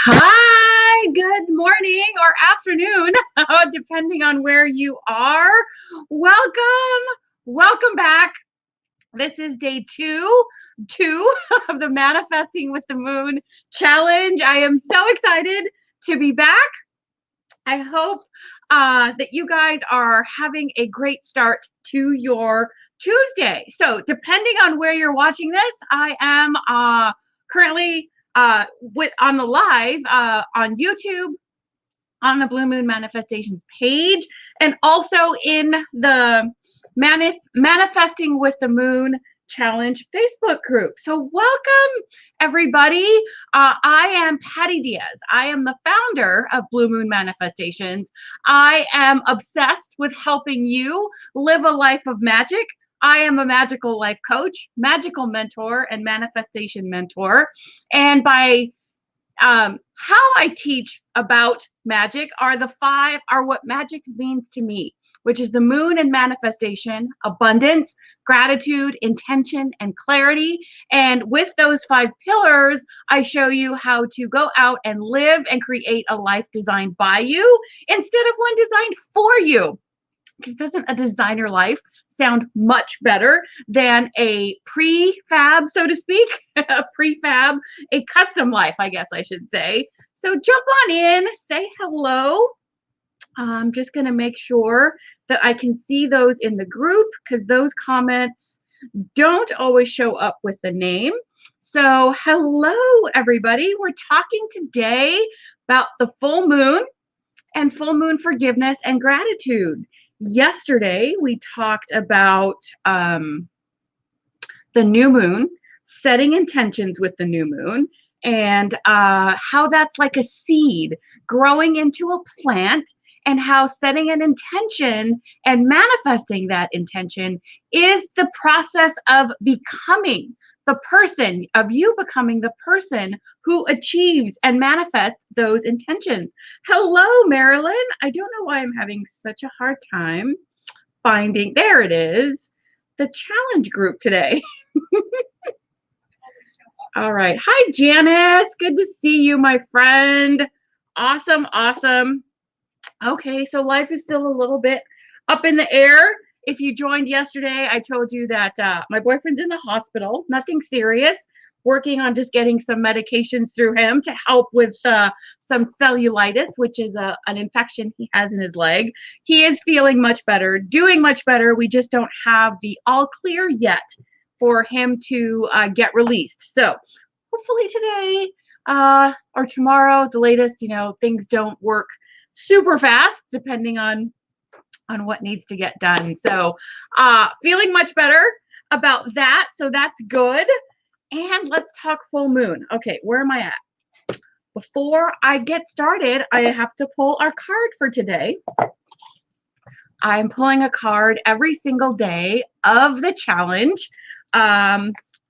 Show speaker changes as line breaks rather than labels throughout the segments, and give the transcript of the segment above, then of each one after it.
Hi, good morning or afternoon, depending on where you are. Welcome back. This is day two of the Manifesting with the Moon challenge. I am so excited to be back. I hope that you guys are having a great start to your Tuesday. So, depending on where you're watching this, I am currently on the live on YouTube, on the Blue Moon Manifestations page, and also in the Manifesting with the Moon Challenge Facebook group. So welcome, everybody. I am Patty Diaz. I am the founder of Blue Moon Manifestations. I am obsessed with helping you live a life of magic. I am a magical life coach, magical mentor, and manifestation mentor. And by how I teach about magic are what magic means to me, which is the moon and manifestation, abundance, gratitude, intention, and clarity. And with those 5 pillars, I show you how to go out and live and create a life designed by you instead of one designed for you. Because doesn't a designer life sound much better than a prefab, so to speak? A custom life, I guess I should say. So jump on in, say hello. I'm just going to make sure that I can see those in the group because those comments don't always show up with the name. So hello, everybody. We're talking today about the full moon and full moon forgiveness and gratitude. Yesterday, we talked about the new moon, setting intentions with the new moon, and how that's like a seed growing into a plant, and how setting an intention and manifesting that intention is the process of becoming the person who achieves and manifests those intentions. Hello, Marilyn. I don't know why I'm having such a hard time finding, there it is, the challenge group today. All right. Hi, Janice. Good to see you, my friend. Awesome. Okay, so life is still a little bit up in the air. If you joined yesterday, I told you that my boyfriend's in the hospital, nothing serious, working on just getting some medications through him to help with some cellulitis, which is an infection he has in his leg. He is feeling much better, doing much better. We just don't have the all clear yet for him to get released. So hopefully today or tomorrow, at the latest, things don't work super fast, depending on what needs to get done. So feeling much better about that. So that's good. And let's talk full moon. Okay, where am I at? Before I get started, I have to pull our card for today. I'm pulling a card every single day of the challenge,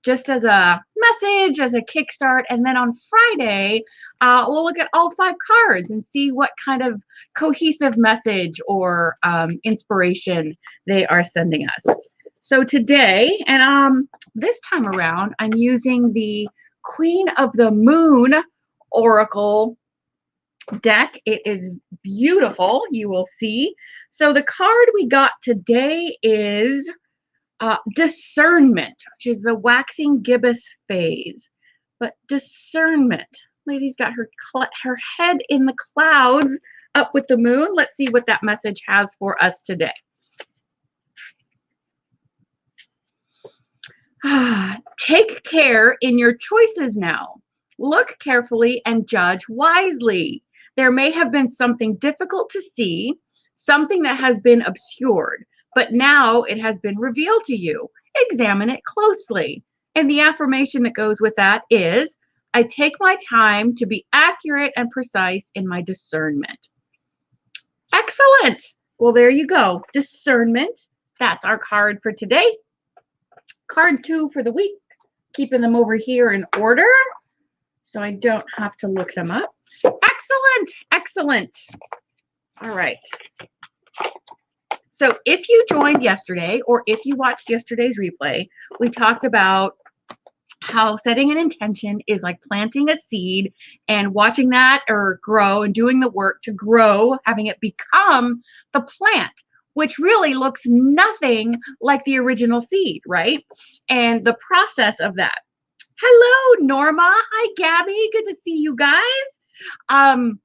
just as a message, as a kickstart. And then on Friday, we'll look at all 5 cards and see what kind of cohesive message or inspiration they are sending us. So today, and this time around, I'm using the Queen of the Moon Oracle deck. It is beautiful, you will see. So the card we got today is discernment, which is the waxing gibbous phase. But discernment, lady's got her head in the clouds up with the moon. Let's see what that message has for us today. Take care in your choices now. Look carefully and judge wisely. There may have been something difficult to see, something that has been obscured, but now it has been revealed to you. Examine it closely. And the affirmation that goes with that is, I take my time to be accurate and precise in my discernment. Excellent. Well, there you go. Discernment. That's our card for today. Card 2 for the week. Keeping them over here in order so I don't have to look them up. Excellent. All right. So if you joined yesterday or if you watched yesterday's replay, we talked about how setting an intention is like planting a seed and watching that or grow and doing the work to grow, having it become the plant, which really looks nothing like the original seed, right? And the process of that. Hello, Norma. Hi, Gabby. Good to see you guys. Um,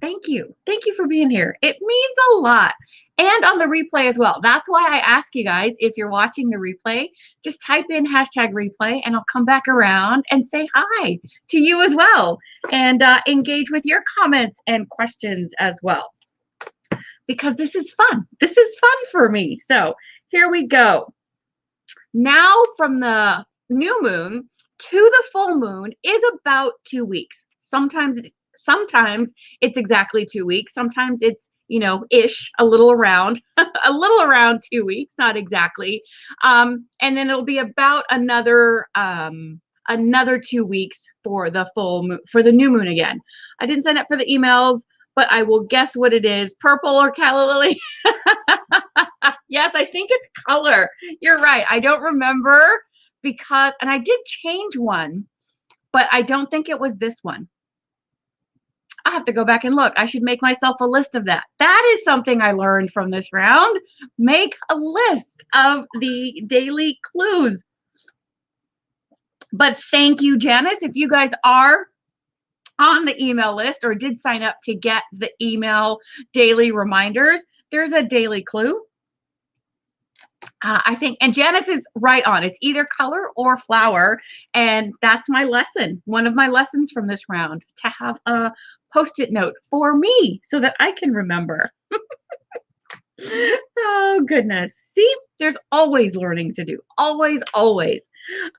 Thank you. Thank you for being here. It means a lot. And on the replay as well. That's why I ask you guys, if you're watching the replay, just type in hashtag replay and I'll come back around and say hi to you as well and engage with your comments and questions as well. Because this is fun. This is fun for me. So here we go. Now from the new moon to the full moon is about 2 weeks. Sometimes it's exactly 2 weeks. Sometimes it's, you know, ish, a little around, a little around 2 weeks, not exactly. And then it'll be about another 2 weeks for the full moon, for the new moon again. I didn't sign up for the emails, but I will guess what it is. Purple or calla lily? Yes, I think it's color. You're right. I don't remember because, and I did change one, but I don't think it was this one. I have to go back and look. I should make myself a list of that. That is something I learned from this round. Make a list of the daily clues. But thank you, Janice. If you guys are on the email list or did sign up to get the email daily reminders, there's a daily clue. I think, and Janice is right on. It's either color or flower. And that's my lesson. One of my lessons from this round, to have a Post-it note for me so that I can remember. Oh, goodness. See, there's always learning to do. Always, always.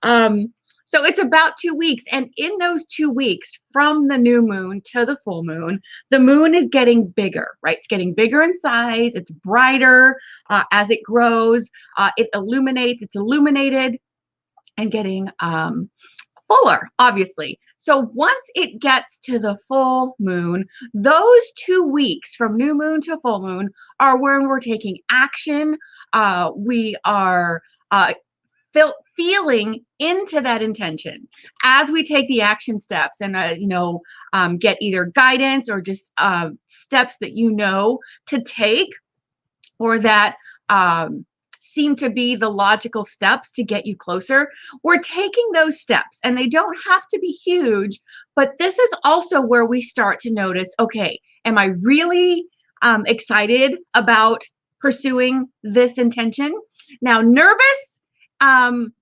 So it's about 2 weeks. And in those 2 weeks, from the new moon to the full moon, the moon is getting bigger, right? It's getting bigger in size. It's brighter as it grows. It illuminates. It's illuminated and getting fuller, obviously. So once it gets to the full moon, those 2 weeks from new moon to full moon are when we're taking action. We are feeling into that intention as we take the action steps and get either guidance or just steps that you know to take, or that seem to be the logical steps to get you closer. We're taking those steps, and they don't have to be huge, but this is also where we start to notice, okay, am I really excited about pursuing this intention? Now, nervous and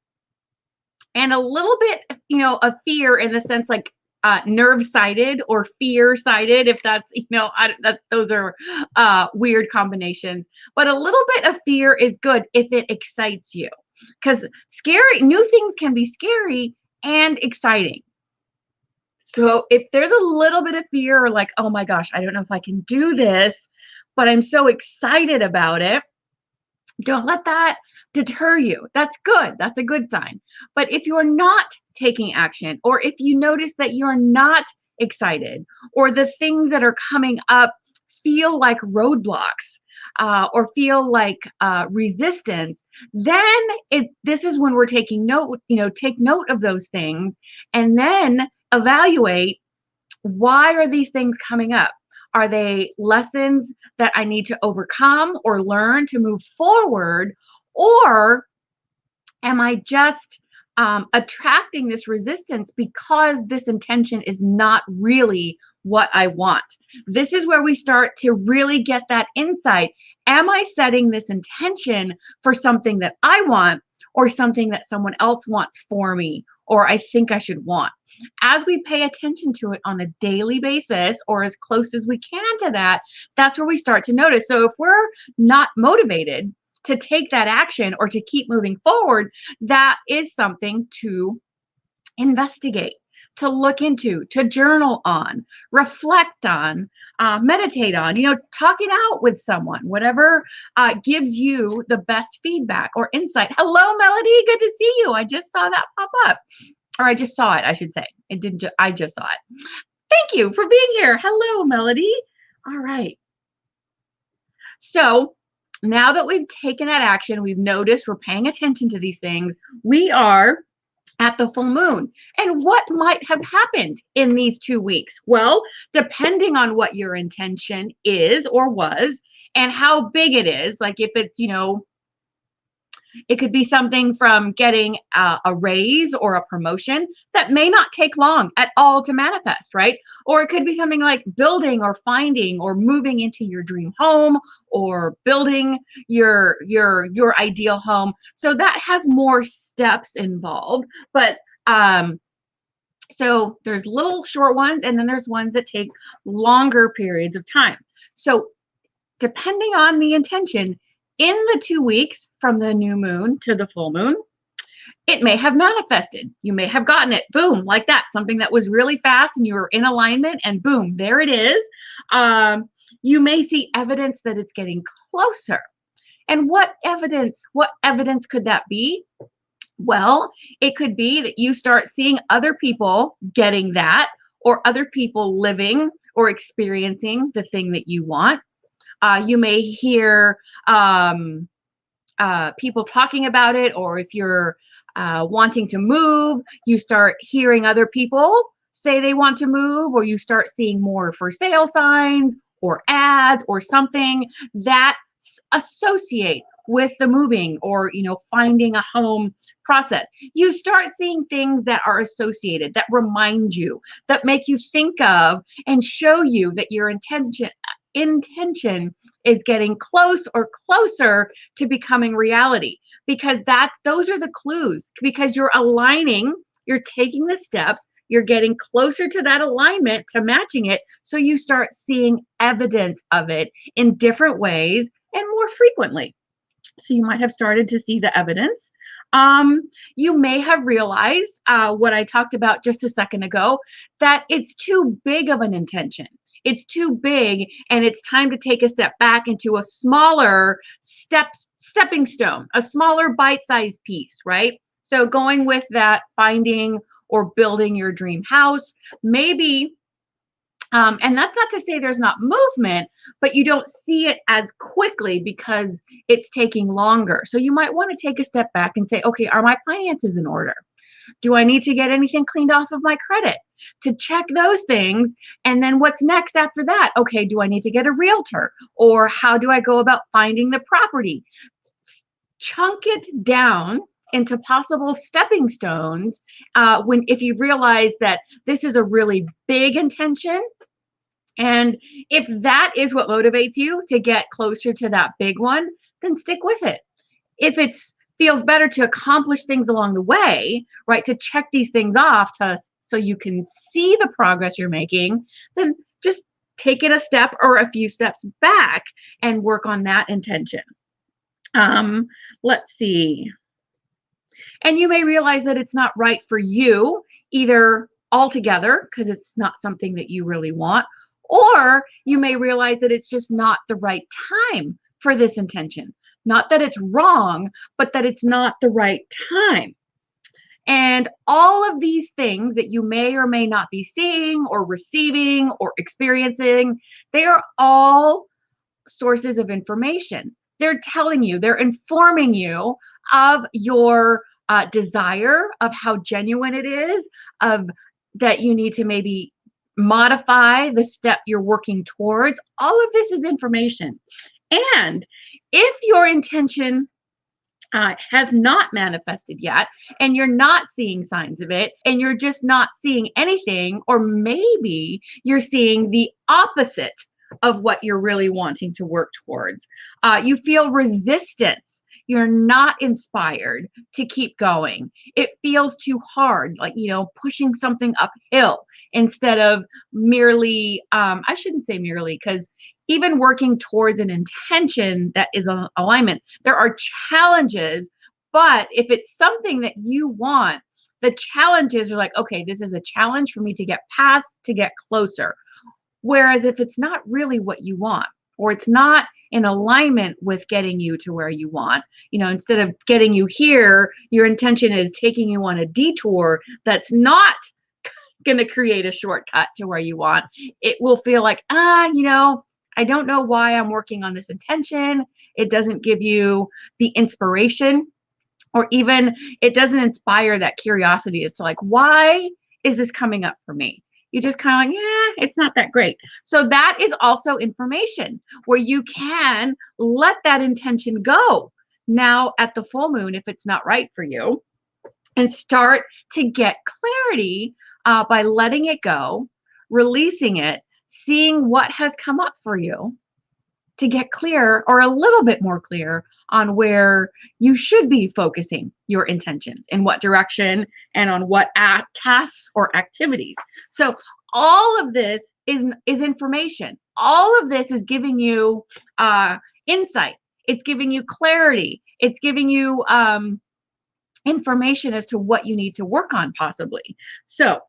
a little bit, of fear, in the sense like nerve-sided or fear-sided, if that's, those are weird combinations. But a little bit of fear is good if it excites you, because new things can be scary and exciting. So if there's a little bit of fear, or like, oh my gosh, I don't know if I can do this, but I'm so excited about it, don't let that deter you. That's good. That's a good sign. But if you're not taking action, or if you notice that you're not excited, or the things that are coming up feel like roadblocks, or feel like resistance, then this is when we're taking note. Take note of those things, and then evaluate, why are these things coming up? Are they lessons that I need to overcome or learn to move forward? Or am I just attracting this resistance because this intention is not really what I want? This is where we start to really get that insight. Am I setting this intention for something that I want, or something that someone else wants for me, or I think I should want? As we pay attention to it on a daily basis, or as close as we can to that, that's where we start to notice. So if we're not motivated to take that action or to keep moving forward, that is something to investigate, to look into, to journal on, reflect on, meditate on, talk it out with someone, whatever gives you the best feedback or insight. Hello, Melody. Good to see you. I just saw that pop up. Or I just saw it, I should say. It didn't. I just saw it. Thank you for being here. Hello, Melody. All right. So now that we've taken that action, we've noticed, we're paying attention to these things, we are at the full moon. And what might have happened in these 2 weeks? Well, depending on what your intention is or was and how big it is, like if it's, it could be something from getting a raise or a promotion that may not take long at all to manifest, right? Or it could be something like building or finding or moving into your dream home or building your ideal home. So that has more steps involved, but so there's little short ones and then there's ones that take longer periods of time. So depending on the intention, in the 2 weeks from the new moon to the full moon, it may have manifested. You may have gotten it, boom, like that, something that was really fast and you were in alignment and boom, there it is. You may see evidence that it's getting closer. And what evidence could that be? Well, it could be that you start seeing other people getting that or other people living or experiencing the thing that you want. You may hear people talking about it, or if you're wanting to move, you start hearing other people say they want to move, or you start seeing more for sale signs or ads or something that associate with the moving or finding a home process. You start seeing things that are associated, that remind you, that make you think of and show you that your intention is getting close or closer to becoming reality, because those are the clues, because you're aligning, you're taking the steps, you're getting closer to that alignment, to matching it, so you start seeing evidence of it in different ways and more frequently. So you might have started to see the evidence. You may have realized what I talked about just a second ago, that it's too big of an intention. It's too big, and it's time to take a step back into a smaller stepping stone, a smaller bite-sized piece, right? So going with that, finding or building your dream house, maybe, and that's not to say there's not movement, but you don't see it as quickly because it's taking longer. So you might want to take a step back and say, okay, are my finances in order? Do I need to get anything cleaned off of my credit? To check those things. And then what's next after that? Okay, do I need to get a realtor? Or how do I go about finding the property? Chunk it down into possible stepping stones if you realize that this is a really big intention. And if that is what motivates you to get closer to that big one, then stick with it. If it's feels better to accomplish things along the way, right? To check these things off so you can see the progress you're making, then just take it a step or a few steps back and work on that intention. Let's see. And you may realize that it's not right for you either altogether because it's not something that you really want, or you may realize that it's just not the right time for this intention. Not that it's wrong, but that it's not the right time. And all of these things that you may or may not be seeing or receiving or experiencing, they are all sources of information. They're telling you, they're informing you of your desire, of how genuine it is, of that you need to maybe modify the step you're working towards. All of this is information. And if your intention has not manifested yet, and you're not seeing signs of it, and you're just not seeing anything, or maybe you're seeing the opposite of what you're really wanting to work towards, you feel resistance. You're not inspired to keep going. It feels too hard, like, pushing something uphill instead of merely, I shouldn't say merely, because even working towards an intention that is an alignment, there are challenges. But if it's something that you want, the challenges are like, okay, this is a challenge for me to get past, to get closer. Whereas if it's not really what you want, or it's not in alignment with getting you to where you want, instead of getting you here, your intention is taking you on a detour that's not going to create a shortcut to where you want. It will feel like, I don't know why I'm working on this intention. It doesn't give you the inspiration or even it doesn't inspire that curiosity as to like, why is this coming up for me? You just kind of like, yeah, it's not that great. So that is also information where you can let that intention go now at the full moon if it's not right for you, and start to get clarity by letting it go, releasing it, seeing what has come up for you, to get clear or a little bit more clear on where you should be focusing your intentions, in what direction, and on what tasks or activities. So all of this is information. All of this is giving you insight. It's giving you clarity. It's giving you information as to what you need to work on possibly. So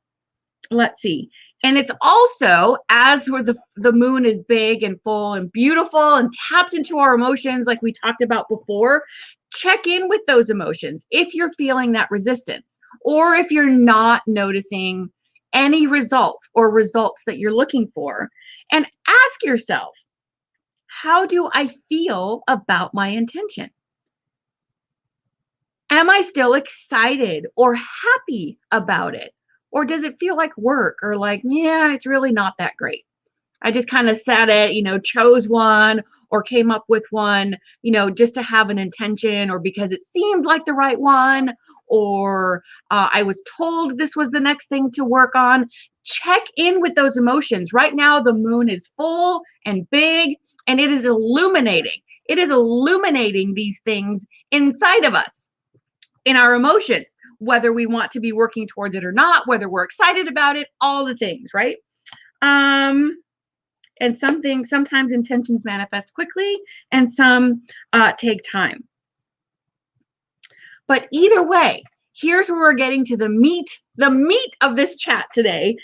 let's see. And it's also, as where the moon is big and full and beautiful and tapped into our emotions, like we talked about before, check in with those emotions if you're feeling that resistance, or if you're not noticing any results or results that you're looking for. And ask yourself, how do I feel about my intention? Am I still excited or happy about it? Or does it feel like work, or like, yeah, it's really not that great? I just kind of said it, chose one or came up with one, just to have an intention, or because it seemed like the right one, or I was told this was the next thing to work on. Check in with those emotions. Right now, the moon is full and big, and it is illuminating. It is illuminating these things inside of us, in our emotions, whether we want to be working towards it or not, whether we're excited about it, all the things, right? And sometimes intentions manifest quickly, and some take time. But either way, here's where we're getting to the meat of this chat today.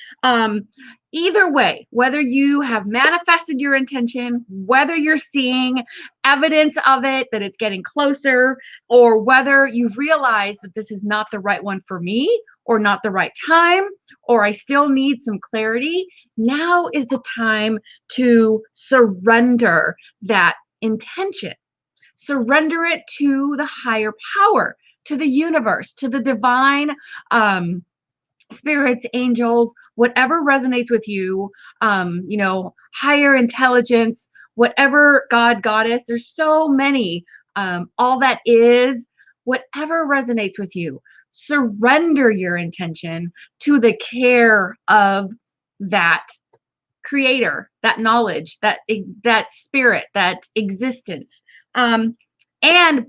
Either way, whether you have manifested your intention, whether you're seeing evidence of it, that it's getting closer, or whether you've realized that this is not the right one for me, or not the right time, or I still need some clarity, now is the time to surrender that intention. Surrender it to the higher power, to the universe, to the divine spirits, angels, whatever resonates with you, higher intelligence, whatever God, goddess, there's so many, all that is, whatever resonates with you. Surrender your intention to the care of that creator, that knowledge, that spirit, that existence. And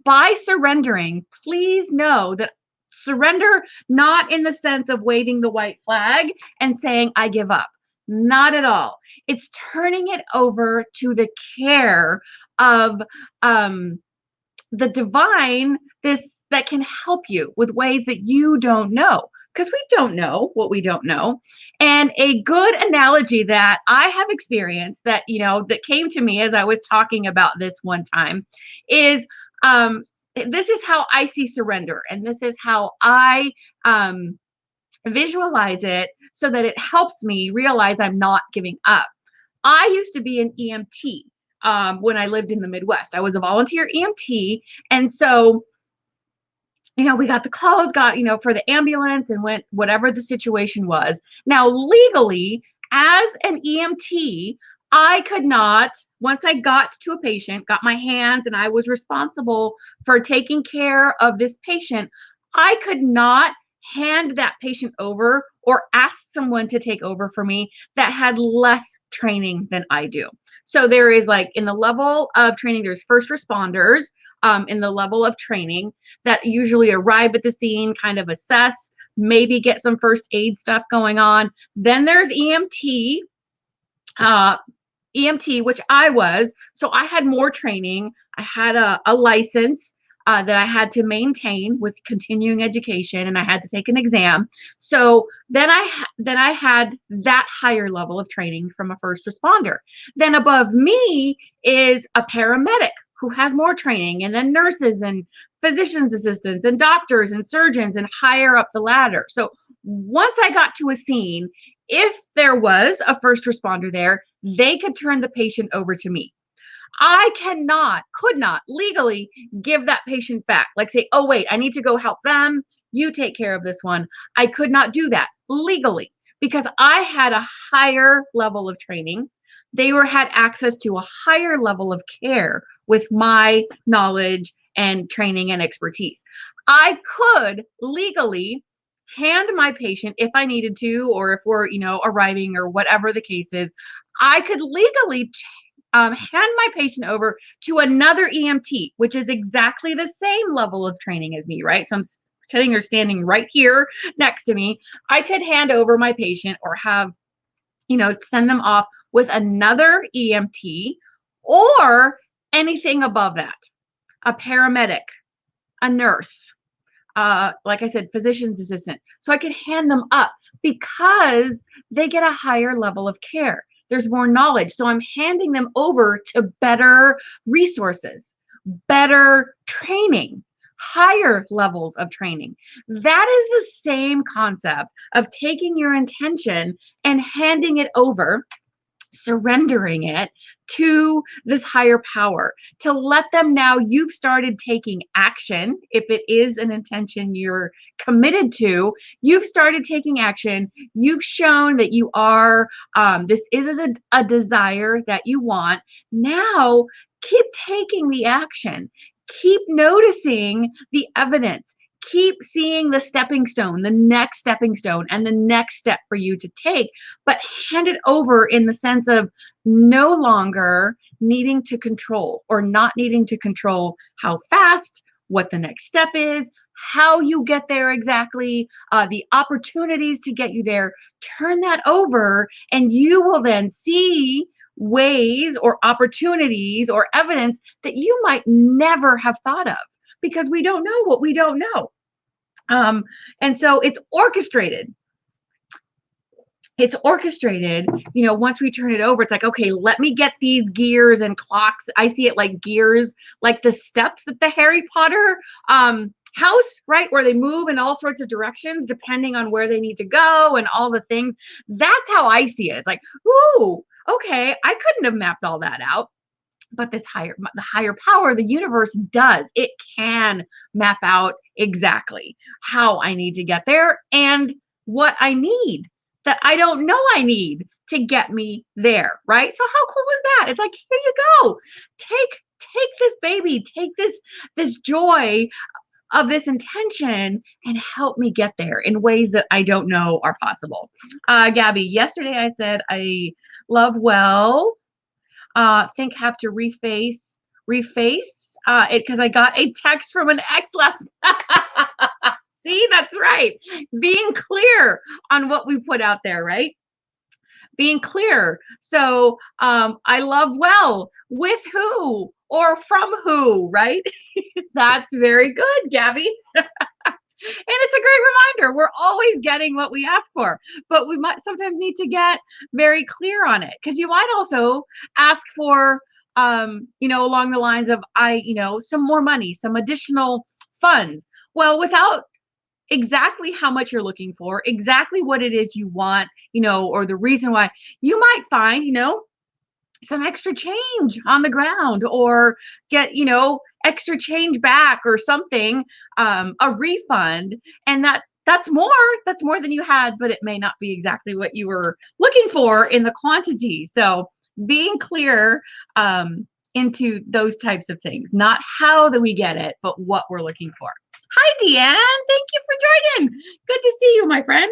by surrendering, please know that surrender not in the sense of waving the white flag and saying, I give up. Not at all. It's turning it over to the care of the divine, that can help you with ways that you don't know, because we don't know what we don't know. And a good analogy that I have experienced, that that came to me as I was talking about this one time, is this is how I see surrender, and this is how I visualize it, so that it helps me realize I'm not giving up. I used to be an EMT when I lived in the Midwest. I was a volunteer EMT, and so we got the calls, for the ambulance, and went whatever the situation was. Now, legally, as an EMT, I could not, once I got to a patient, got my hands, and I was responsible for taking care of this patient, I could not hand that patient over or ask someone to take over for me that had less training than I do. So there is, like, in the level of training, there's first responders, in the level of training, that usually arrive at the scene, kind of assess, maybe get some first aid stuff going on. Then there's EMT, which I was. So I had more training. I had a license that I had to maintain with continuing education, and I had to take an exam. So then I had that higher level of training from a first responder. Then above me is a paramedic who has more training, and then nurses and physician's assistants and doctors and surgeons, and higher up the ladder. So once I got to a scene, if there was a first responder there, they could turn the patient over to me. I could not legally give that patient back. Like say, oh, wait, I need to go help them. You take care of this one. I could not do that legally because I had a higher level of training. They had access to a higher level of care with my knowledge and training and expertise. I could legally hand my patient if I needed to, or if we're, arriving or whatever the case is, I could legally hand my patient over to another EMT, which is exactly the same level of training as me, right? So I'm pretending they're standing right here next to me. I could hand over my patient or have, send them off with another EMT or anything above that, a paramedic, a nurse, like I said, physician's assistant. So I could hand them up because they get a higher level of care. There's more knowledge. So I'm handing them over to better resources, better training, higher levels of training. That is the same concept of taking your intention and handing it over, surrendering it to this higher power, to let them know you've started taking action. If it is an intention you're committed to, you've started taking action. You've shown that you are, this is a desire that you want. Now, keep taking the action. Keep noticing the evidence. Keep seeing the stepping stone, the next stepping stone, and the next step for you to take, but hand it over in the sense of no longer needing to control or not needing to control how fast, what the next step is, how you get there exactly, the opportunities to get you there. Turn that over, and you will then see ways or opportunities or evidence that you might never have thought of, because we don't know what we don't know. And so it's orchestrated. It's orchestrated, once we turn it over, it's like, okay, let me get these gears and clocks. I see it like gears, like the steps at the Harry Potter house, right? Where they move in all sorts of directions depending on where they need to go and all the things. That's how I see it. It's like, ooh, okay, I couldn't have mapped all that out. But the higher power, the universe does. It can map out exactly how I need to get there and what I need that I don't know I need to get me there, right? So how cool is that? It's like, here you go. Take this baby, take this joy of this intention and help me get there in ways that I don't know are possible. Gabby, yesterday I said I love well. Think have to reface it because I got a text from an ex last. See, that's right. Being clear on what we put out there, right? Being clear. So I love well with who or from who, right? That's very good, Gabby. And it's a great reminder. We're always getting what we ask for, but we might sometimes need to get very clear on it, because you might also ask for, along the lines of, some more money, some additional funds. Well, without exactly how much you're looking for, exactly what it is you want, or the reason why, you might find, some extra change on the ground, or get, extra change back or something, a refund. And that's more than you had, but it may not be exactly what you were looking for in the quantity. So being clear into those types of things, not how that we get it, but what we're looking for. Hi, Deanne. Thank you for joining. Good to see you, my friend.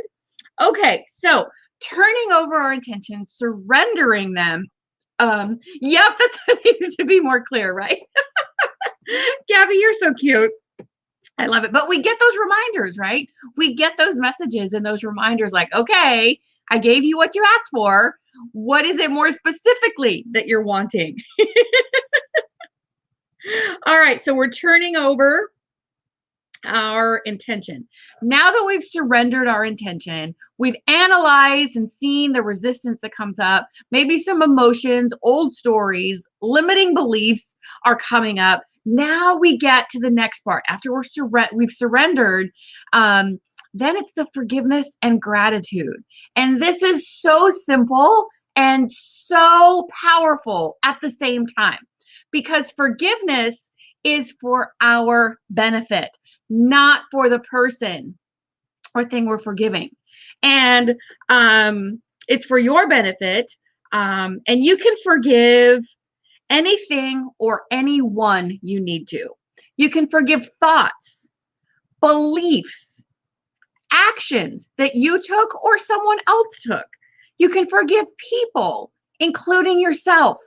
Okay, so turning over our intentions, surrendering them. Yep, that's what needs to be more clear, right? Gabby, you're so cute. I love it. But we get those reminders, right? We get those messages and those reminders like, okay, I gave you what you asked for. What is it more specifically that you're wanting? All right, so we're turning over our intention. Now that we've surrendered our intention, we've analyzed and seen the resistance that comes up, maybe some emotions, old stories, limiting beliefs are coming up. Now we get to the next part. After we've surrendered, then it's the forgiveness and gratitude. And this is so simple and so powerful at the same time. because forgiveness is for our benefit, not for the person or thing we're forgiving. And it's for your benefit. And you can forgive anything or anyone you need to. You can forgive thoughts, beliefs, actions that you took or someone else took. You can forgive people, including yourself.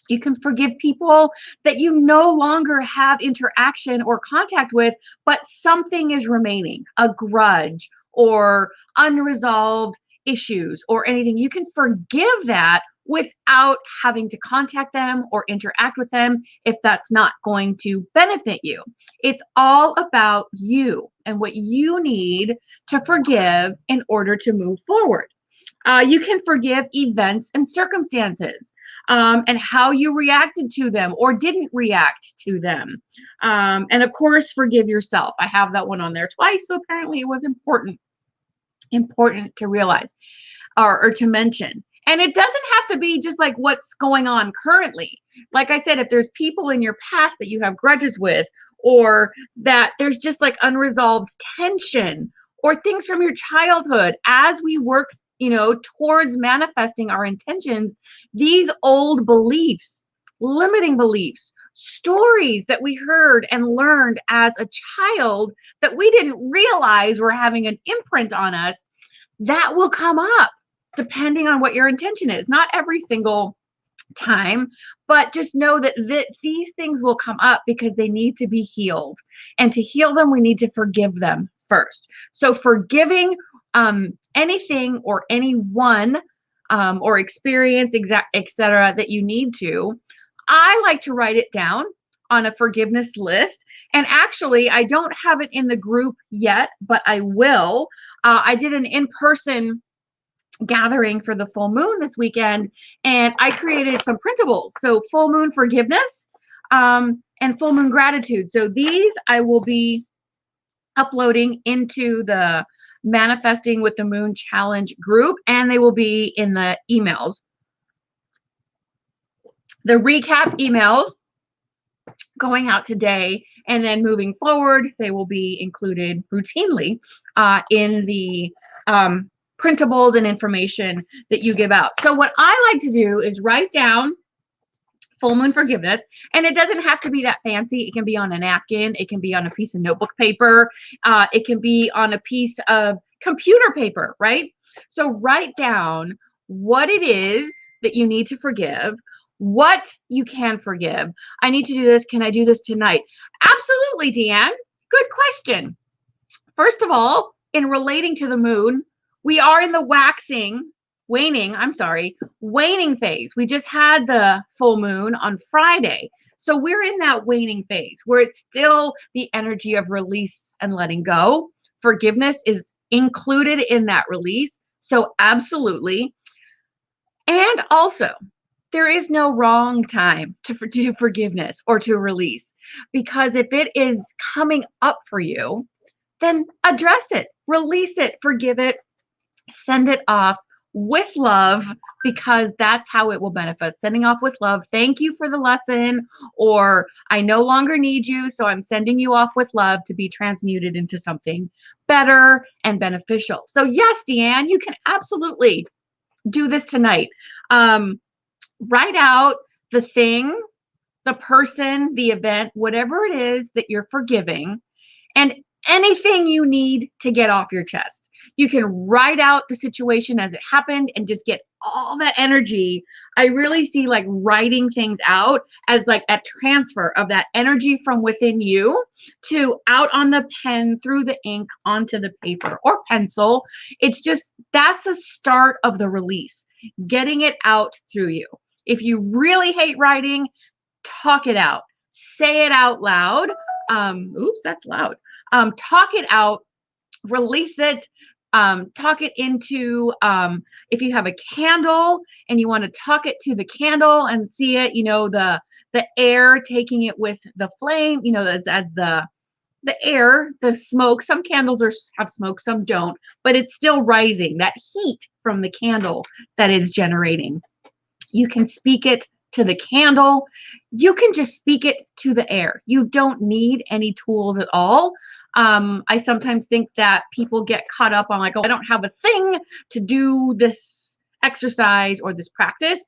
You can forgive people that you no longer have interaction or contact with, but something is remaining, a grudge or unresolved issues or anything. You can forgive that without having to contact them or interact with them if that's not going to benefit you. It's all about you and what you need to forgive in order to move forward. You can forgive events and circumstances and how you reacted to them or didn't react to them. And of course, forgive yourself. I have that one on there twice, so apparently it was important to realize or to mention. And it doesn't have to be just like what's going on currently. Like I said, if there's people in your past that you have grudges with, or that there's just like unresolved tension or things from your childhood, as we work, towards manifesting our intentions, these old beliefs, limiting beliefs, stories that we heard and learned as a child that we didn't realize were having an imprint on us, that will come up depending on what your intention is. Not every single time, but just know that these things will come up because they need to be healed. And to heal them, we need to forgive them first. So forgiving anything or anyone or experience, etc., that you need to, I like to write it down on a forgiveness list. And actually, I don't have it in the group yet, but I will. I did an in-person gathering for the full moon this weekend, and I created some printables. So full moon forgiveness and full moon gratitude. So these I will be uploading into the Manifesting with the Moon Challenge group, and they will be in the emails. The recap emails going out today, and then moving forward, they will be included routinely in the printables and information that you give out. So what I like to do is write down full moon forgiveness, and it doesn't have to be that fancy. It can be on a napkin, it can be on a piece of notebook paper, it can be on a piece of computer paper, right? So write down what it is that you need to forgive, what you can forgive. I need to do this. Can I do this tonight? Absolutely, Deanne. Good question. First of all, in relating to the moon, we are in the waning phase. We just had the full moon on Friday. So we're in that waning phase where it's still the energy of release and letting go. Forgiveness is included in that release. So absolutely. And also, there is no wrong time to do forgiveness or to release, because if it is coming up for you, then address it, release it, forgive it, send it off with love, because that's how it will manifest. Sending off with love. Thank you for the lesson, or I no longer need you, so I'm sending you off with love to be transmuted into something better and beneficial. So yes, Deanne, you can absolutely do this tonight. Write out the thing, the person, the event, whatever it is that you're forgiving, and anything you need to get off your chest. You can write out the situation as it happened and just get all that energy. I really see like writing things out as like a transfer of that energy from within you to out on the pen, through the ink, onto the paper or pencil. It's just, that's a start of the release, getting it out through you. If you really hate writing, talk it out. Say it out loud. Oops, that's loud. Talk it out, release it, talk it into, if you have a candle and you want to talk it to the candle and see it, the air taking it with the flame, as the air, the smoke. Some candles have smoke, some don't, but it's still rising, that heat from the candle that is generating. You can speak it to the candle. You can just speak it to the air. You don't need any tools at all. I sometimes think that people get caught up on like, oh, I don't have a thing to do this exercise or this practice.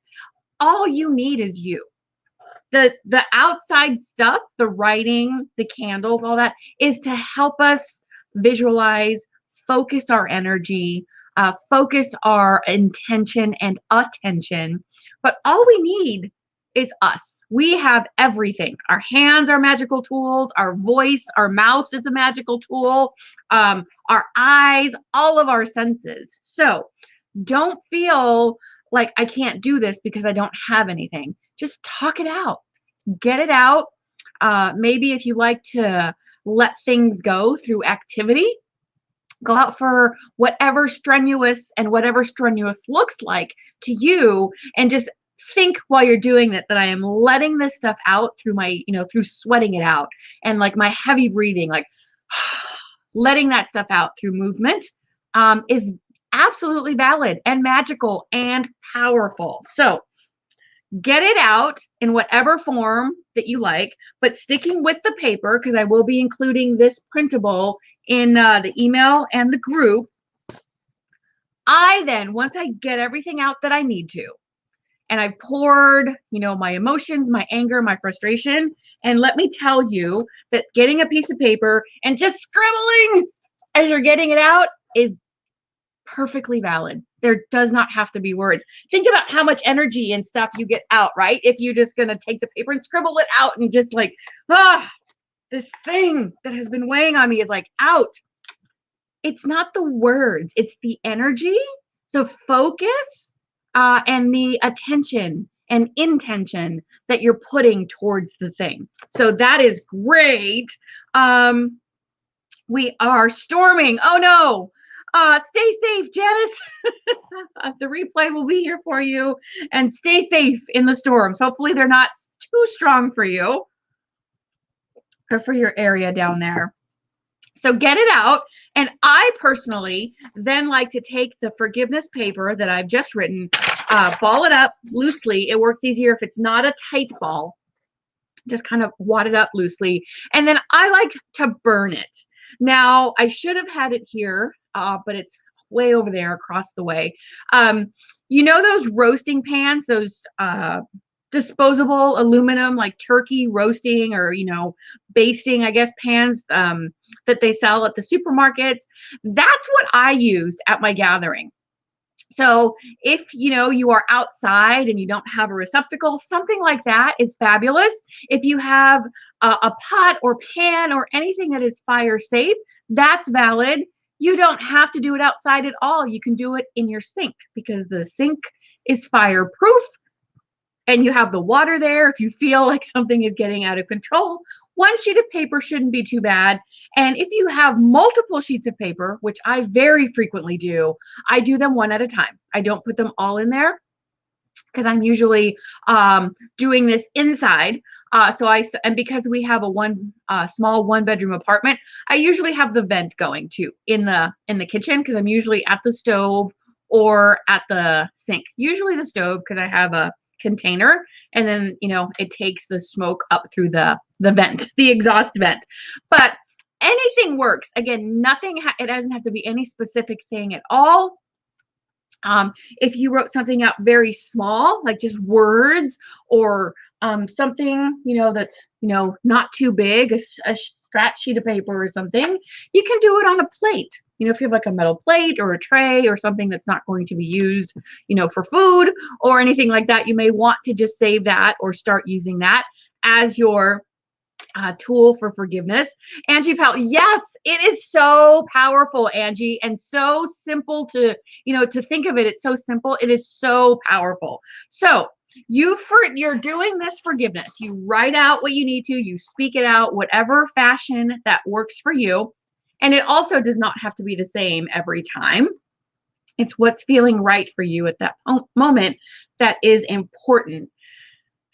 All you need is you. The outside stuff, the writing, the candles, all that is to help us visualize, focus our energy, focus our intention and attention. But all we need is us. We have everything. Our hands are magical tools. Our voice, our mouth is a magical tool. Our eyes, all of our senses. So don't feel like I can't do this because I don't have anything. Just talk it out. Get it out. Maybe if you like to let things go through activity, go out for whatever strenuous looks like to you, and just think while you're doing that I am letting this stuff out through my, through sweating it out and like my heavy breathing, like letting that stuff out through movement is absolutely valid and magical and powerful. So get it out in whatever form that you like, but sticking with the paper, because I will be including this printable in the email and the group. I then, once I get everything out that I need to, and I've poured, my emotions, my anger, my frustration, and let me tell you that getting a piece of paper and just scribbling as you're getting it out is perfectly valid. There does not have to be words. Think about how much energy and stuff you get out, right? If you're just going to take the paper and scribble it out and just like, this thing that has been weighing on me is like out. It's not the words, it's the energy, the focus, and the attention and intention that you're putting towards the thing. So that is great. We are storming. Oh no. Stay safe, Janice. The replay will be here for you, and stay safe in the storms. Hopefully they're not too strong for you or for your area down there. So get it out. And I personally then like to take the forgiveness paper that I've just written, ball it up loosely. It works easier if it's not a tight ball. Just kind of wad it up loosely. And then I like to burn it. Now, I should have had it here, but it's way over there across the way. Those roasting pans, those disposable aluminum, like turkey roasting or, basting, I guess, pans that they sell at the supermarkets. That's what I used at my gathering. So if, you are outside and you don't have a receptacle, something like that is fabulous. If you have a pot or pan or anything that is fire safe, that's valid. You don't have to do it outside at all. You can do it in your sink because the sink is fireproof and you have the water there if you feel like something is getting out of control. One sheet of paper shouldn't be too bad. And if you have multiple sheets of paper, which I very frequently do, I do them one at a time. I don't put them all in there because I'm usually doing this inside. And because we have a small one-bedroom apartment, I usually have the vent going too in the kitchen because I'm usually at the stove or at the sink. Usually the stove because I have a container, and then it takes the smoke up through the vent, the exhaust vent. But anything works. Again, it doesn't have to be any specific thing at all. If you wrote something out very small, like just words or something, that's, not too big, a scratch sheet of paper or something, you can do it on a plate. If you have like a metal plate or a tray or something that's not going to be used, for food or anything like that, you may want to just save that or start using that as your tool for forgiveness. Angie Powell, yes, it is so powerful, Angie, and so simple to think of it. It's so simple. It is so powerful. So you're doing this forgiveness. You write out what you need to, you speak it out, whatever fashion that works for you. And it also does not have to be the same every time. It's what's feeling right for you at that moment that is important.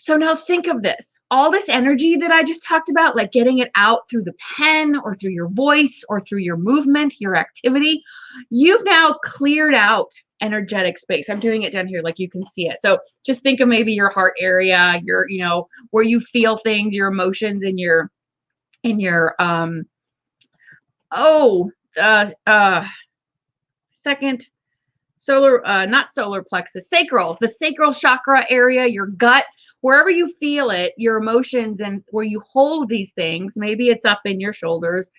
So now think of this, all this energy that I just talked about, like getting it out through the pen or through your voice or through your movement, your activity, you've now cleared out energetic space. I'm doing it down here, like you can see it. So just think of maybe your heart area, your, where you feel things, your emotions in your, second solar, not solar plexus, sacral, the sacral chakra area, your gut, wherever you feel it, your emotions and where you hold these things, maybe it's up in your shoulders.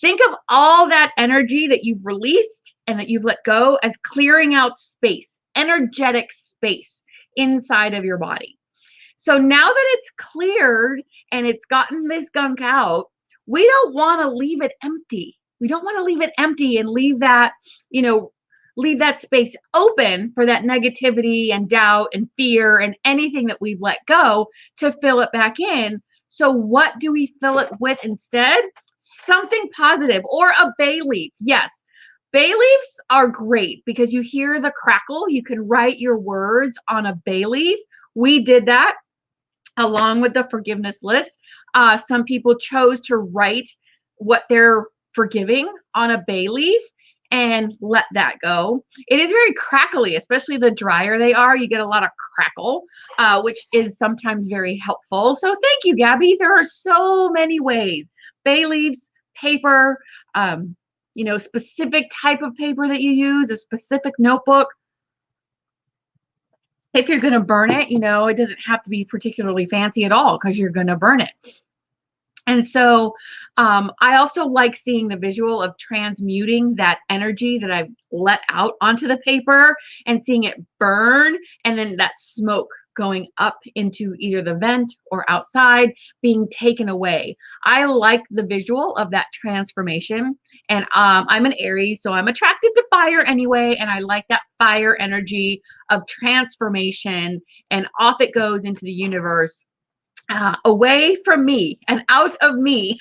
Think of all that energy that you've released and that you've let go as clearing out space, energetic space inside of your body. So now that it's cleared and it's gotten this gunk out, we don't want to leave it empty. We don't want to leave it empty and leave that, leave that space open for that negativity and doubt and fear and anything that we've let go to fill it back in. So what do we fill it with instead? Something positive, or a bay leaf. Yes, bay leaves are great because you hear the crackle. You can write your words on a bay leaf. We did that along with the forgiveness list. Some people chose to write what they're forgiving on a bay leaf and let that go. It is very crackly, especially the drier they are. You get a lot of crackle, which is sometimes very helpful. So thank you, Gabby. There are so many ways. Bay leaves, paper, specific type of paper that you use, a specific notebook. If you're going to burn it, it doesn't have to be particularly fancy at all because you're going to burn it. And so I also like seeing the visual of transmuting that energy that I've let out onto the paper and seeing it burn, and then that smoke going up into either the vent or outside being taken away. I like the visual of that transformation. And I'm an Aries, so I'm attracted to fire anyway. And I like that fire energy of transformation, and off it goes into the universe. Away from me and out of me.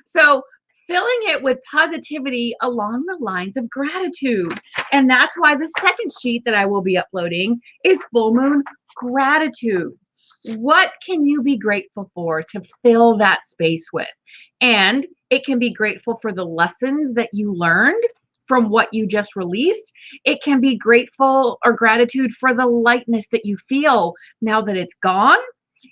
So filling it with positivity along the lines of gratitude. And that's why the second sheet that I will be uploading is full moon gratitude. What can you be grateful for to fill that space with? And it can be grateful for the lessons that you learned from what you just released. It can be grateful or gratitude for the lightness that you feel now that it's gone.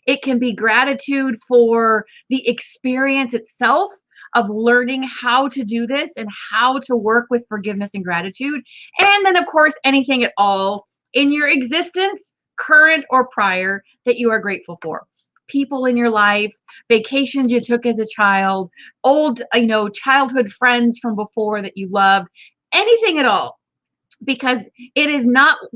It can be gratitude for the experience itself of learning how to do this and how to work with forgiveness and gratitude. And then, of course, anything at all in your existence, current or prior, that you are grateful for. People in your life, vacations you took as a child, old, childhood friends from before that you loved, anything at all. Because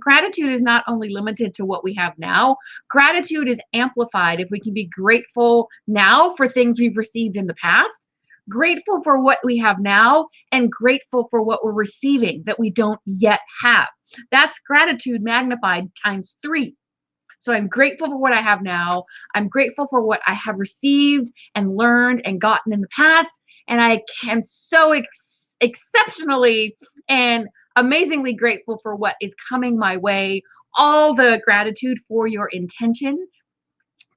gratitude is not only limited to what we have now. Gratitude is amplified if we can be grateful now for things we've received in the past, grateful for what we have now, and grateful for what we're receiving that we don't yet have. That's gratitude magnified times 3. So I'm grateful for what I have now. I'm grateful for what I have received and learned and gotten in the past. And I am so exceptionally and amazingly grateful for what is coming my way. All the gratitude for your intention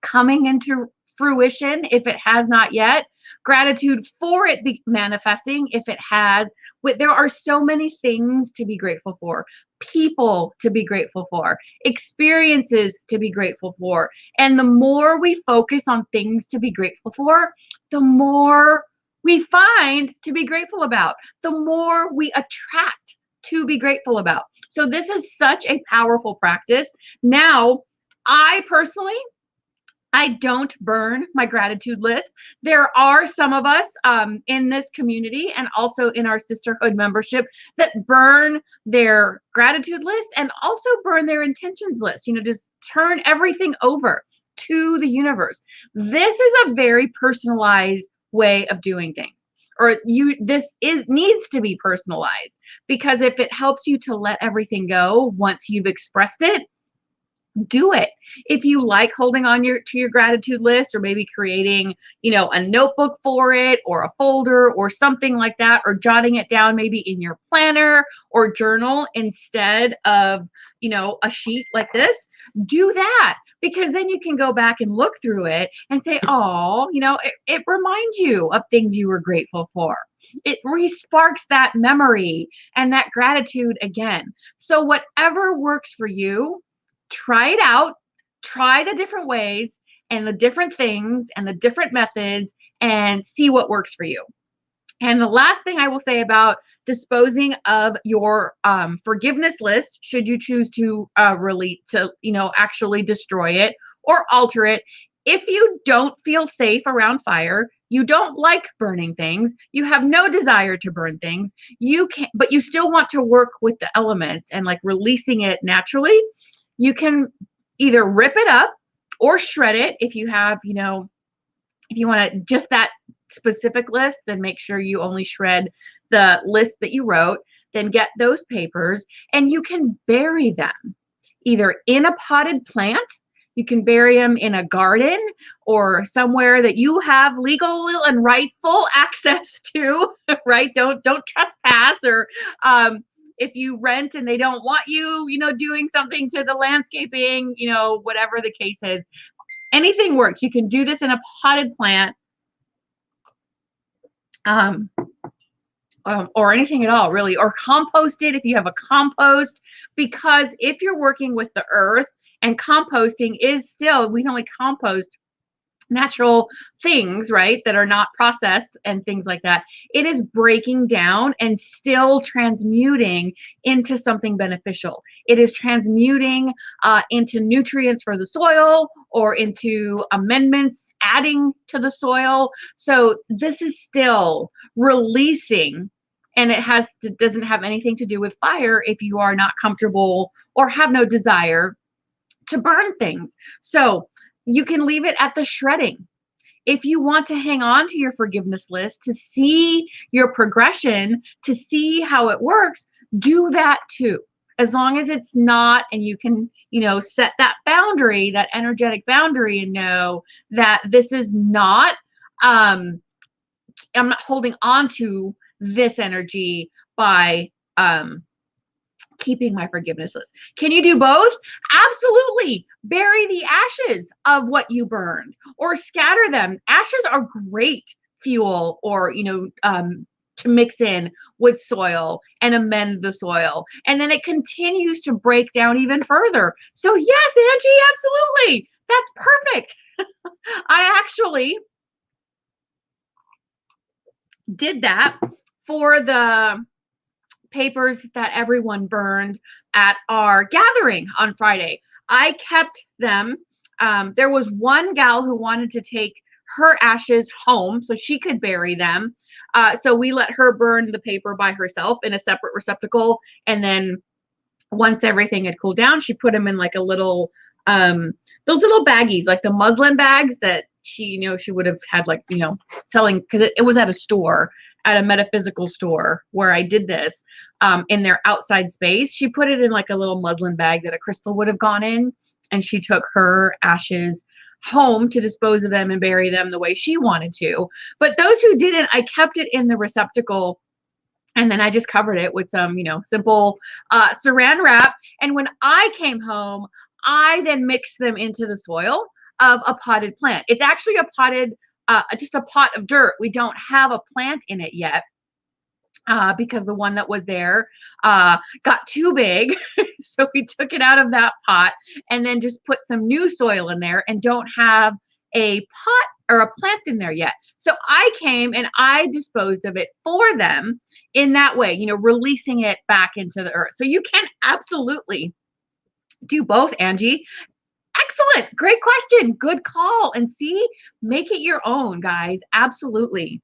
coming into fruition if it has not yet. Gratitude for it manifesting if it has. There are so many things to be grateful for, people to be grateful for, experiences to be grateful for. And the more we focus on things to be grateful for, the more we find to be grateful about, the more we attract to be grateful about. So this is such a powerful practice. Now, I personally, I don't burn my gratitude list. There are some of us in this community and also in our sisterhood membership that burn their gratitude list and also burn their intentions list, just turn everything over to the universe. This is a very personalized way of doing things. Needs to be personalized, because if it helps you to let everything go once you've expressed it, do it. If you like holding on to your gratitude list, or maybe creating, a notebook for it, or a folder or something like that, or jotting it down maybe in your planner or journal instead of, a sheet like this, do that. because then you can go back and look through it and say, oh, it reminds you of things you were grateful for. It re-sparks that memory and that gratitude again. So whatever works for you, try it out, try the different ways and the different things and the different methods and see what works for you. And the last thing I will say about disposing of your forgiveness list, should you choose to actually destroy it or alter it, if you don't feel safe around fire, you don't like burning things, you have no desire to burn things, but you still want to work with the elements and like releasing it naturally, you can either rip it up or shred it. If you have, if you want to just that specific list, then make sure you only shred the list that you wrote, then get those papers and you can bury them either in a potted plant, you can bury them in a garden or somewhere that you have legal and rightful access to, right? Don't trespass, or if you rent and they don't want you, doing something to the landscaping, whatever the case is, anything works. You can do this in a potted plant. Or anything at all, really, or compost it if you have a compost, because if you're working with the earth, and composting is still, we can only compost natural things, right, that are not processed and things like that. It is breaking down and still transmuting into something beneficial. It is transmuting into nutrients for the soil or into amendments adding to the soil. So this is still releasing, and it doesn't have anything to do with fire if you are not comfortable or have no desire to burn things. So you can leave it at the shredding. If you want to hang on to your forgiveness list to see your progression, to see how it works, do that too. As long as it's not, and you can, set that boundary, that energetic boundary, and know that this is not, I'm not holding on to this energy by, keeping my forgiveness list. Can you do both? Absolutely. Bury the ashes of what you burned or scatter them. Ashes are great fuel, or, to mix in with soil and amend the soil. And then it continues to break down even further. So yes, Angie, absolutely. That's perfect. I actually did that for the papers that everyone burned at our gathering on Friday. I kept them. There was one gal who wanted to take her ashes home so she could bury them. So we let her burn the paper by herself in a separate receptacle. And then once everything had cooled down, she put them in like a little, those little baggies, like the muslin bags that she would have had, like, selling, because it was at a store, at a metaphysical store where I did this, in their outside space. She put it in like a little muslin bag that a crystal would have gone in, and she took her ashes home to dispose of them and bury them the way she wanted to. But those who didn't, I kept it in the receptacle, and then I just covered it with some, simple saran wrap. And when I came home, I then mixed them into the soil of a potted plant. It's actually a potted, just a pot of dirt. We don't have a plant in it yet, because the one that was there got too big. So we took it out of that pot and then just put some new soil in there, and don't have a pot or a plant in there yet. So I came and I disposed of it for them in that way, releasing it back into the earth. So you can absolutely do both, Angie. Excellent. Great question. Good call. And see, make it your own, guys. Absolutely.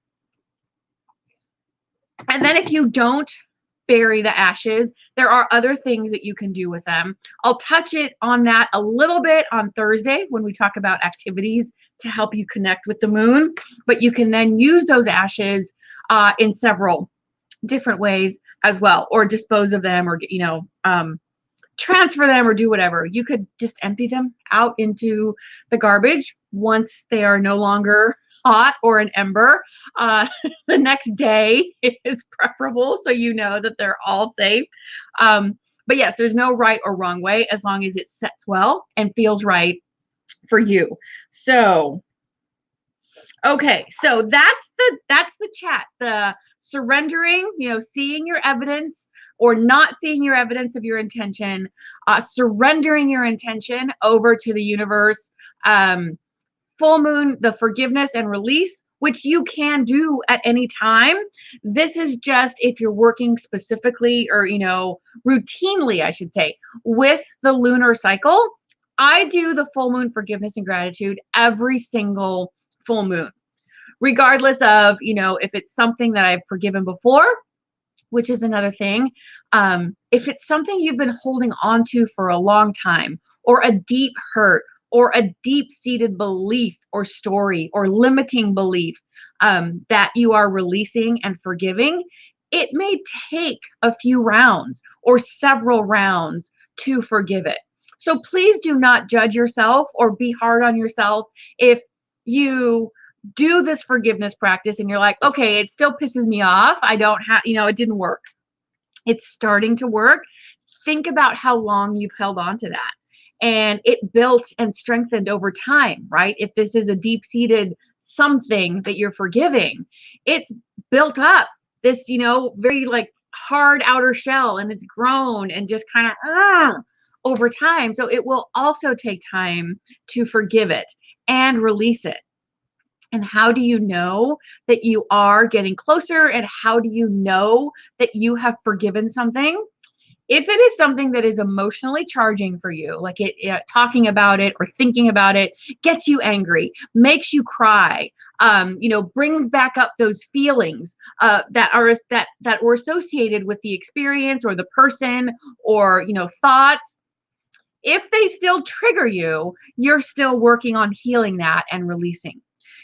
And then if you don't bury the ashes, there are other things that you can do with them. I'll touch it on that a little bit on Thursday when we talk about activities to help you connect with the moon. But you can then use those ashes in several different ways as well, or dispose of them, or transfer them, or do whatever. You could just empty them out into the garbage once they are no longer hot or an ember. The next day is preferable, so you know that they're all safe. But yes, there's no right or wrong way, as long as it sets well and feels right for you. So, okay, so that's the chat, the surrendering, seeing your evidence or not seeing your evidence of your intention, surrendering your intention over to the universe, full moon, the forgiveness and release, which you can do at any time. This is just if you're working specifically or, routinely, I should say, with the lunar cycle. I do the full moon forgiveness and gratitude every single full moon, regardless of, if it's something that I've forgiven before, which is another thing. If it's something you've been holding on to for a long time, or a deep hurt, or a deep-seated belief or story or limiting belief that you are releasing and forgiving, it may take a few rounds or several rounds to forgive it. So please do not judge yourself or be hard on yourself if you do this forgiveness practice and you're like, okay, it still pisses me off. I don't have, it didn't work. It's starting to work. Think about how long you've held on to that. And it built and strengthened over time, right? If this is a deep-seated something that you're forgiving, it's built up this, very like hard outer shell, and it's grown and just kind of over time. So it will also take time to forgive it and release it. And how do you know that you are getting closer? And how do you know that you have forgiven something? If it is something that is emotionally charging for you, like talking about it or thinking about it gets you angry, makes you cry, brings back up those feelings that were associated with the experience or the person or thoughts. If they still trigger you, you're still working on healing that and releasing.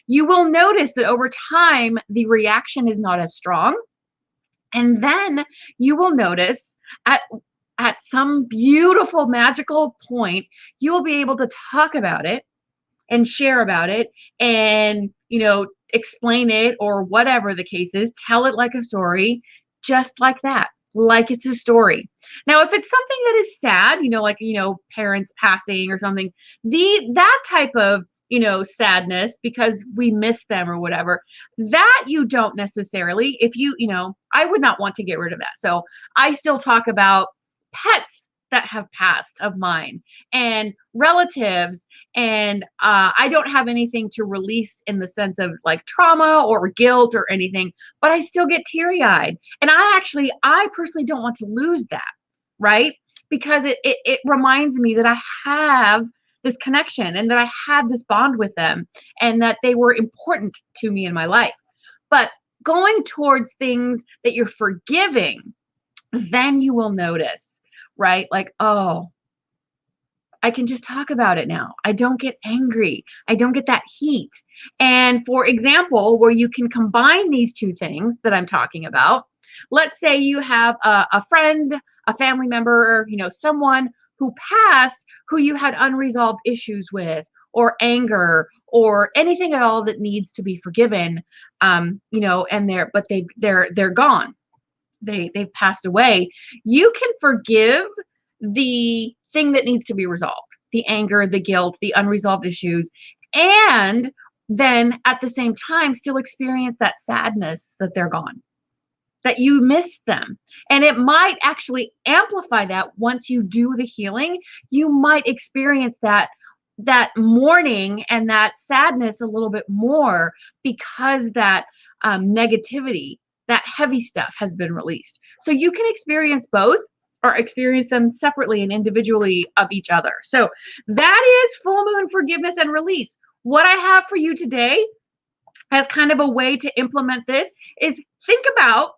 You will notice that over time, the reaction is not as strong. And then you will notice at some beautiful, magical point, you will be able to talk about it and share about it and, explain it or whatever the case is, tell it like a story, just like that, like it's a story. Now, if it's something that is sad, like, parents passing or something, that type of sadness because we miss them or whatever, that you don't necessarily, if I would not want to get rid of that. So I still talk about pets that have passed of mine and relatives, and I don't have anything to release in the sense of like trauma or guilt or anything, but I still get teary-eyed. And I personally don't want to lose that, right? Because it reminds me that I have this connection and that I had this bond with them and that they were important to me in my life. But going towards things that you're forgiving, then you will notice, right? Like, oh, I can just talk about it now. I don't get angry. I don't get that heat. And for example, where you can combine these two things that I'm talking about, let's say you have a friend, a family member, someone who passed who you had unresolved issues with or anger or anything at all that needs to be forgiven, and they're gone. They've passed away. You can forgive the thing that needs to be resolved, the anger, the guilt, the unresolved issues, and then at the same time still experience that sadness that they're gone, that you miss them. And it might actually amplify that once you do the healing. You might experience that mourning and that sadness a little bit more because that negativity, that heavy stuff has been released. So you can experience both or experience them separately and individually of each other. So that is full moon forgiveness and release. What I have for you today as kind of a way to implement this is think about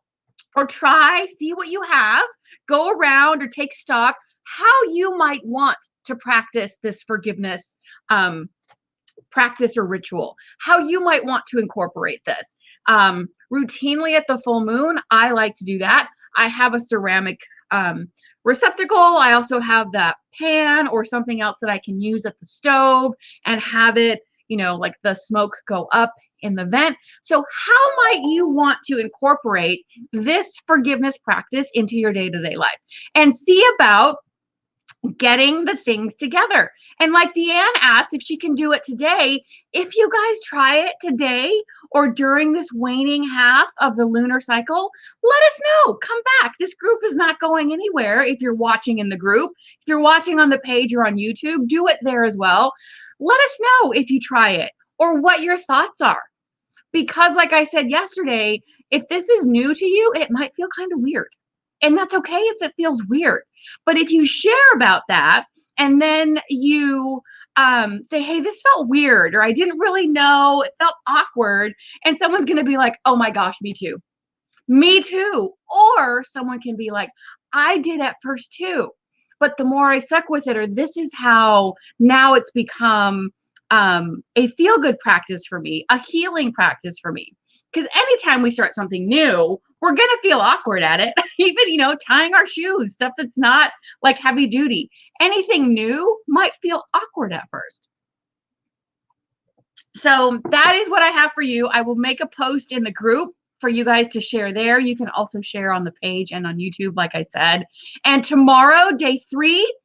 or see what you have, go around or take stock, how you might want to practice this forgiveness practice or ritual, how you might want to incorporate this. Routinely at the full moon, I like to do that. I have a ceramic receptacle. I also have that pan or something else that I can use at the stove and have it, like the smoke go up in the vent. So how might you want to incorporate this forgiveness practice into your day-to-day life and see about getting the things together. And like Deanne asked if she can do it today, if you guys try it today or during this waning half of the lunar cycle, let us know. Come back. This group is not going anywhere. If you're watching in the group, if you're watching on the page or on YouTube, do it there as well. Let us know if you try it or what your thoughts are. Because like I said yesterday, if this is new to you, it might feel kind of weird. And that's okay if it feels weird. But if you share about that and then you say, hey, this felt weird, or I didn't really know, it felt awkward, and someone's going to be like, oh my gosh, me too. Me too. Or someone can be like, I did at first too. But the more I stuck with it, or this is how now it's become a feel-good practice for me, a healing practice for me. Because anytime we start something new, we're going to feel awkward at it. Even, tying our shoes, stuff that's not like heavy duty. Anything new might feel awkward at first. So that is what I have for you. I will make a post in the group for you guys to share there. You can also share on the page and on YouTube, like I said. And tomorrow, day 3,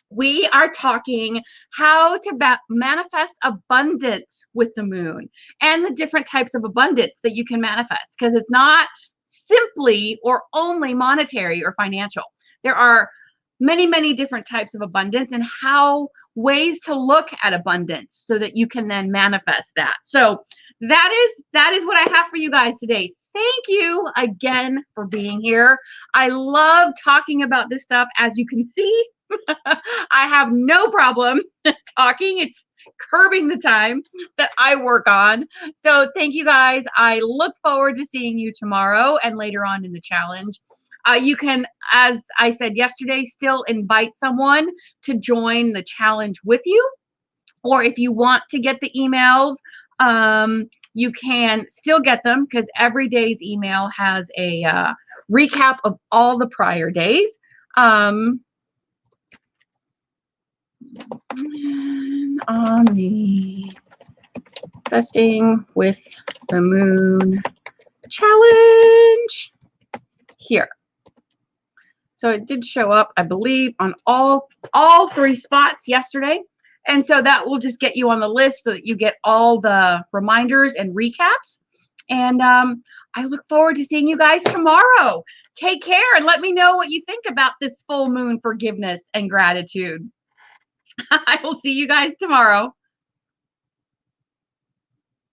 we are talking how to manifest abundance with the moon and the different types of abundance that you can manifest, because it's not simply or only monetary or financial. There are many, many different types of abundance and ways to look at abundance so that you can then manifest that. So that is what I have for you guys today. Thank you again for being here. I love talking about this stuff. As you can see, I have no problem talking. It's curbing the time that I work on. So thank you guys. I look forward to seeing you tomorrow and later on in the challenge. You can, as I said yesterday, still invite someone to join the challenge with you. Or if you want to get the emails, you can still get them, because every day's email has a recap of all the prior days. On the Manifesting with the Moon challenge here. So it did show up, I believe, on all 3 spots yesterday. And so that will just get you on the list so that you get all the reminders and recaps. And I look forward to seeing you guys tomorrow. Take care and let me know what you think about this full moon forgiveness and gratitude. I will see you guys tomorrow.